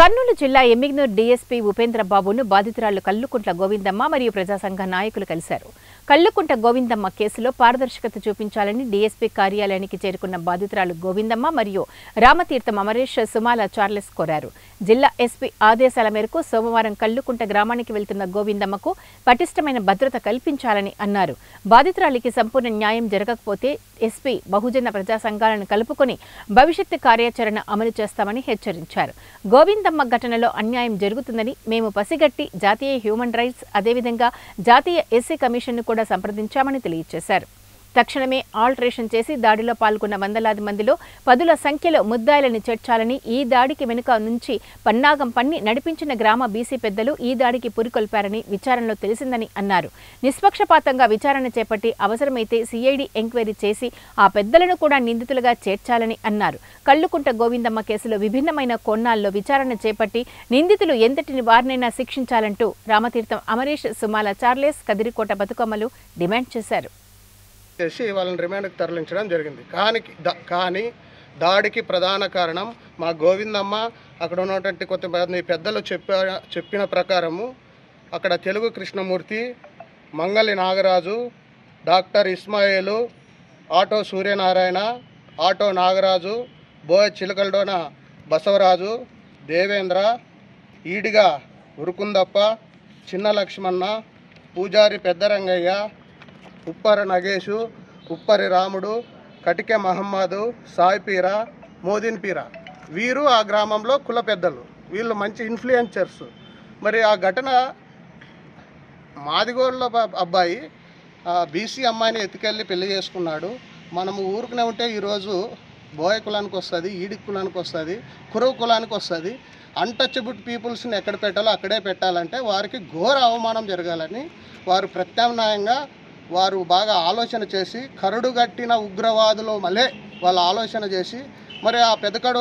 కర్నూలు జిల్లా ఎమ్మిగనూరు డీఎస్పీ ఉపేంద్ర బాబును బాధితురాలు కల్లుకుంట్ల గోవిందమ్మ మరియు ప్రజాసంఘ నాయకులు కలిశారు. కల్లుకుంట్ల గోవిందమ్మ కేసులో పారదర్శకత చూపించాలని డీఎస్పీ కార్యాలయానికి చేరుకున్న బాధితురాలు గోవిందమ్మ మరియు రామతీర్థం అమరేష్ సుమాల చార్లెస్ కోరారు. జిల్లా ఎస్పీ ఆదేశాల మేరకు సోమవారం కల్లుకుంట గ్రామానికి వెళ్తున్న గోవిందమ్మకు పటిష్టమైన భద్రత కల్పించాలని అన్నారు. బాధితురాలికి సంపూర్ణ న్యాయం జరగకపోతే ఎస్పీ బహుజన ప్రజా సంఘాలను కలుపుకొని భవిష్యత్తు కార్యాచరణ అమలు చేస్తామని హెచ్చరించారు. గోవిందమ్మ ఘటనలో అన్యాయం జరుగుతుందని మేము పసిగట్టి జాతీయ హ్యూమన్ రైట్స్ అదేవిధంగా జాతీయ ఎస్సీ కమిషన్ను కూడా సంప్రదించామని తెలియజేశారు. తక్షణమే ఆల్టరేషన్ చేసి దాడిలో పాల్గొన్న వందలాది మందిలో పదుల సంఖ్యలో ముద్దాయిలను చేర్చాలని, ఈ దాడికి వెనుక నుంచి పన్నాగం పన్ని నడిపించిన గ్రామ బీసీ పెద్దలు ఈ దాడికి పురికొల్పారని విచారణలో తెలిసిందని అన్నారు. నిష్పక్షపాతంగా విచారణ చేపట్టి అవసరమైతే సిఐడి ఎంక్వైరీ చేసి ఆ పెద్దలను కూడా నిందితులుగా చేర్చాలని అన్నారు. కల్లుకుంట గోవిందమ్మ కేసులో విభిన్నమైన కోణాల్లో విచారణ చేపట్టి నిందితులు ఎంతటిని వారినైనా శిక్షించాలంటూ రామతీర్థం అమరేష్ సుమాల చార్లెస్ కదిరికోట బతుకమ్మలు డిమాండ్ చేశారు. చేసి వాళ్ళని రిమాండ్కి తరలించడం జరిగింది. కానీ దాడికి ప్రధాన కారణం మా గోవిందమ్మ అక్కడ ఉన్నటువంటి కొంతమంది పెద్దలు చెప్పిన ప్రకారము అక్కడ Telugu Krishnamurthy, Mangali Nagaraju, doctor Ismail, auto Suryanarayana, auto Nagaraju, Boya Chilakaladona Basavaraju, Devendra, Eediga Urukundappa, Chinna Lakshmana, పూజారి పెద్దరంగయ్య, ఉప్పరి నగేషు, ఉప్పరి రాముడు, కటికె మహమ్మదు, సాయిపీర, మోదిన్పీర వీరు ఆ గ్రామంలో కుల పెద్దలు. వీళ్ళు మంచి ఇన్ఫ్లుయెన్సర్స్. మరి ఆ ఘటన మాదిగోళ్ళ అబ్బాయి బీసీ అమ్మాయిని ఎత్తుకెళ్ళి పెళ్లి చేసుకున్నాడు. మనము ఊరుకునే ఉంటే ఈరోజు బోయ కులానికి వస్తుంది, ఈడి కులానికి వస్తుంది, కురవ కులానికి వస్తుంది. అన్టచబుల్ పీపుల్స్ని ఎక్కడ పెట్టాలో అక్కడే పెట్టాలంటే వారికి ఘోర అవమానం జరగాలని వారు ప్రత్యామ్నాయంగా వారు బాగా ఆలోచన చేసి కరడుగట్టిన ఉగ్రవాదులు మళ్ళీ వాళ్ళు ఆలోచన చేసి మరి ఆ పెదకడు